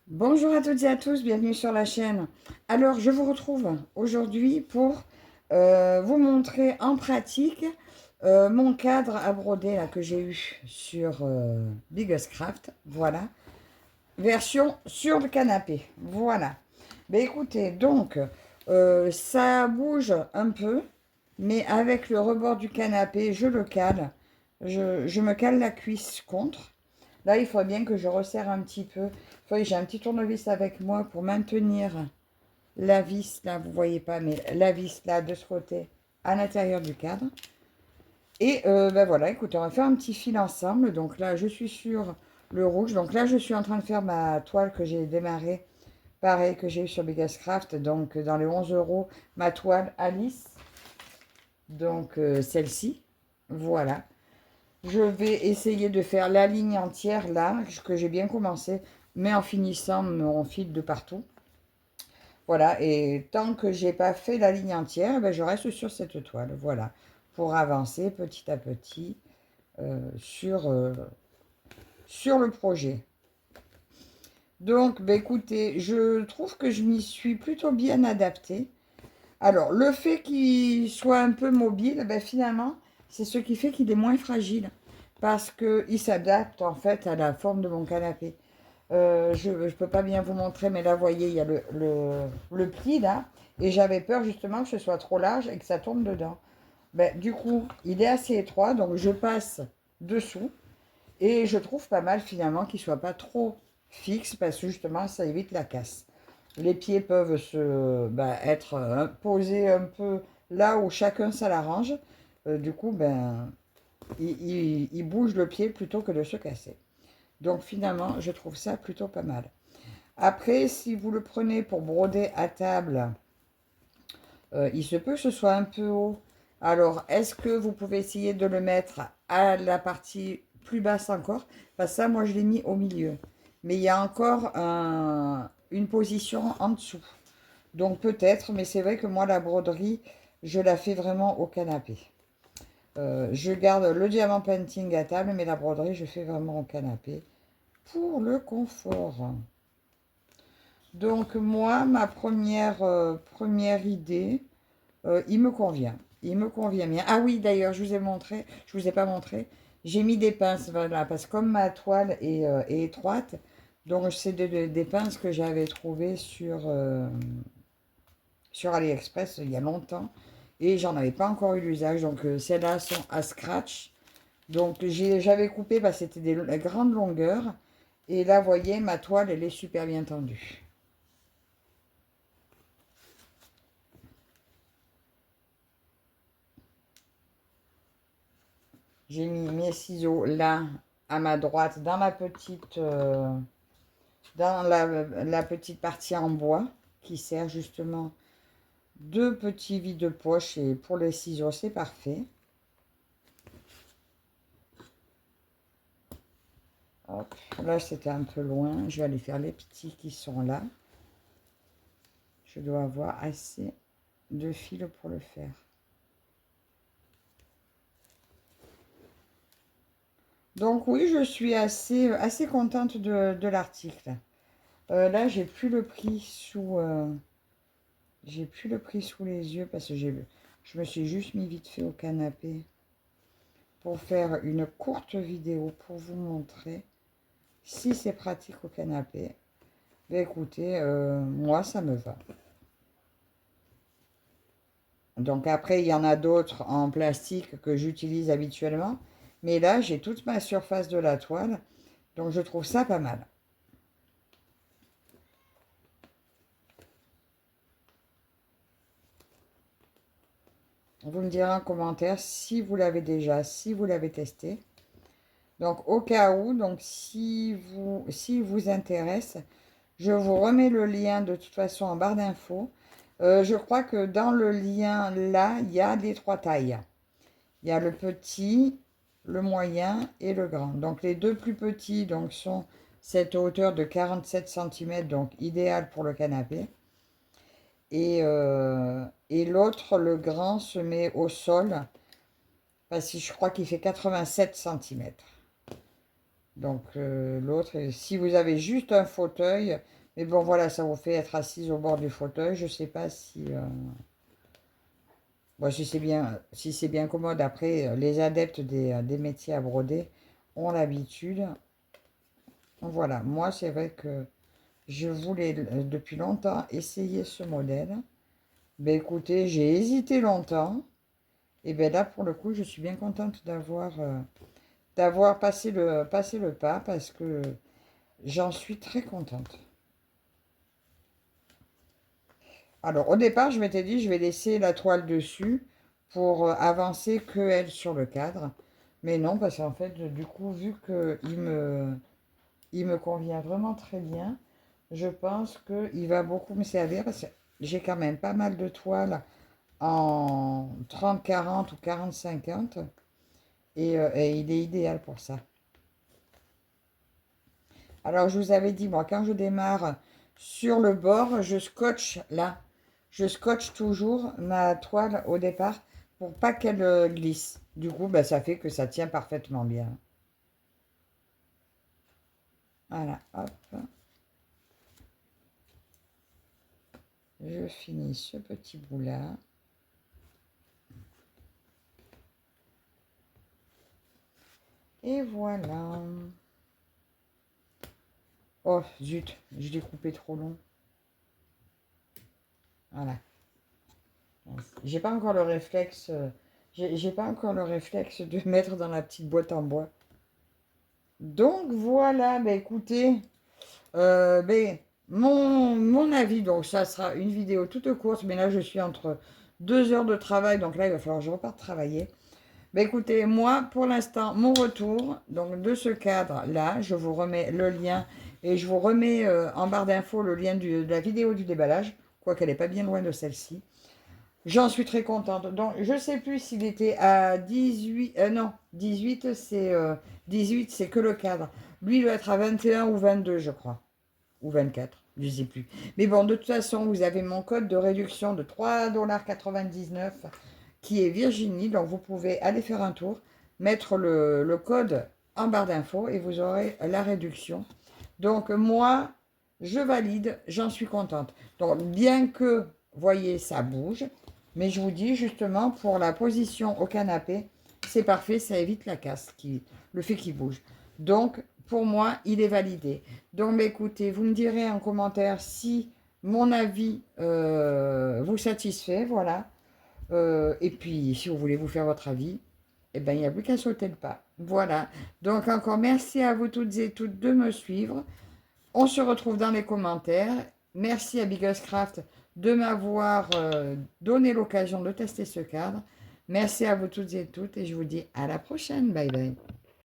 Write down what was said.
Bonjour à toutes et à tous, bienvenue sur la chaîne. Alors, je vous retrouve aujourd'hui pour vous montrer en pratique mon cadre à broder là, que j'ai eu sur Biggest Craft. Voilà, version sur le canapé. Voilà. Ben écoutez, donc, ça bouge un peu, mais avec le rebord du canapé, je le cale. Je me cale la cuisse contre. Là, il faut bien que je resserre un petit peu. J'ai un petit tournevis avec moi pour maintenir la vis, là, vous voyez pas, mais la vis, là, de ce côté, à l'intérieur du cadre. Et ben voilà, écoutez, on va faire un petit fil ensemble. Donc là, je suis sur le rouge. Donc là, je suis en train de faire ma toile que j'ai démarrée. Pareil que j'ai eu sur Biggest Craft. Donc dans les 11 euros, ma toile Alice. Donc celle-ci. Voilà. Je vais essayer de faire la ligne entière là, que j'ai bien commencé, mais en finissant mon fil de partout. Voilà, et tant que j'ai pas fait la ligne entière, ben je reste sur cette toile. Voilà, pour avancer petit à petit sur le projet. Donc, ben écoutez, je trouve que je m'y suis plutôt bien adaptée. Alors, le fait qu'il soit un peu mobile, ben finalement, c'est ce qui fait qu'il est moins fragile. Parce qu'il s'adapte en fait à la forme de mon canapé. Je ne peux pas bien vous montrer, mais là, vous voyez, il y a le pli là. Et j'avais peur justement que ce soit trop large et que ça tombe dedans. Ben, du coup, il est assez étroit, donc je passe dessous. Et je trouve pas mal finalement qu'il ne soit pas trop fixe parce que justement, ça évite la casse. Les pieds peuvent être posés un peu là où chacun ça l'arrange. Du coup, il bouge le pied plutôt que de se casser. Donc finalement, je trouve ça plutôt pas mal. Après, si vous le prenez pour broder à table, il se peut que ce soit un peu haut. Alors, est-ce que vous pouvez essayer de le mettre à la partie plus basse encore? Parce que ça, moi, je l'ai mis au milieu. Mais il y a encore une position en dessous. Donc peut-être, mais c'est vrai que moi, la broderie, je la fais vraiment au canapé. Je garde le diamant painting à table, mais la broderie, je fais vraiment au canapé pour le confort. Donc moi, ma première idée, il me convient. Il me convient bien. Ah oui, d'ailleurs, je vous ai pas montré. J'ai mis des pinces, voilà, parce que comme ma toile est étroite, donc c'est des pinces que j'avais trouvées sur AliExpress il y a longtemps. Et j'en avais pas encore eu l'usage. Donc celles-là sont à scratch. Donc j'avais coupé, parce que c'était des grandes longueurs. Et là, vous voyez, ma toile, elle est super bien tendue. J'ai mis mes ciseaux là, à ma droite, dans la petite partie en bois, qui sert justement de petits vide-poche. Et pour les ciseaux, c'est parfait. Hop, là, c'était un peu loin. Je vais aller faire les petits qui sont là. Je dois avoir assez de fil pour le faire. Donc oui, je suis assez contente de l'article. Là, j'ai plus le prix sous les yeux parce que je me suis juste mis vite fait au canapé pour faire une courte vidéo pour vous montrer si c'est pratique au canapé. Ben écoutez, moi ça me va. Donc après, il y en a d'autres en plastique que j'utilise habituellement. Mais là, j'ai toute ma surface de la toile. Donc je trouve ça pas mal. Vous me direz en commentaire si vous l'avez déjà, si vous l'avez testé. Donc au cas où, donc si vous intéresse, je vous remets le lien de toute façon en barre d'infos. Je crois que dans le lien là, il y a les trois tailles. Il y a le petit, le moyen et le grand. Donc les deux plus petits donc, sont cette hauteur de 47 cm, donc idéal pour le canapé. Et l'autre, le grand, se met au sol, parce que je crois qu'il fait 87 cm. Donc l'autre, si vous avez juste un fauteuil, mais bon voilà, ça vous fait être assise au bord du fauteuil. Je ne sais pas si, bon, si c'est bien commode. Après, les adeptes des métiers à broder ont l'habitude. Voilà, moi c'est vrai que je voulais depuis longtemps essayer ce modèle. Ben écoutez, j'ai hésité longtemps. Et bien là, pour le coup, je suis bien contente d'avoir passé le pas parce que j'en suis très contente. Alors, au départ, je m'étais dit, je vais laisser la toile dessus pour avancer que elle sur le cadre. Mais non, parce qu'en fait, du coup, vu il me convient vraiment très bien, je pense qu'il va beaucoup me servir parce que j'ai quand même pas mal de toiles en 30-40 ou 40-50 et il est idéal pour ça. Alors, je vous avais dit, moi, quand je démarre sur le bord, je scotche là. Je scotche toujours ma toile au départ pour pas qu'elle glisse. Du coup, bah, ça fait que ça tient parfaitement bien. Voilà, hop. Je finis ce petit bout-là. Et voilà. Oh, zut, je l'ai coupé trop long. Voilà. J'ai pas encore le réflexe. J'ai pas encore le réflexe de mettre dans la petite boîte en bois. Donc voilà, bah écoutez, ben, mon avis, donc ça sera une vidéo toute courte, mais là je suis entre 2 heures de travail, donc là il va falloir que je reparte travailler. Ben écoutez, moi pour l'instant, mon retour donc de ce cadre-là, je vous remets le lien et je vous remets en barre d'infos le lien de la vidéo du déballage, quoique elle n'est pas bien loin de celle-ci. J'en suis très contente. Donc, je ne sais plus s'il était à 18. Non, 18, 18, c'est que le cadre. Lui, il doit être à 21 ou 22, je crois. Ou 24, je ne sais plus. Mais bon, de toute façon, vous avez mon code de réduction de 3,99 $ qui est Virginie. Donc, vous pouvez aller faire un tour, mettre le code en barre d'infos et vous aurez la réduction. Donc, moi, je valide, j'en suis contente. Donc, bien que, voyez, ça bouge, mais je vous dis justement, pour la position au canapé, c'est parfait, ça évite la casse, le fait qu'il bouge. Donc, pour moi, il est validé. Donc, écoutez, vous me direz en commentaire si mon avis vous satisfait, voilà. Et puis, si vous voulez vous faire votre avis, eh ben, il n'y a plus qu'à sauter le pas. Voilà. Donc, encore merci à vous toutes et toutes de me suivre. On se retrouve dans les commentaires. Merci à Bigglescraft de m'avoir donné l'occasion de tester ce cadre. Merci à vous toutes et toutes et je vous dis à la prochaine. Bye bye.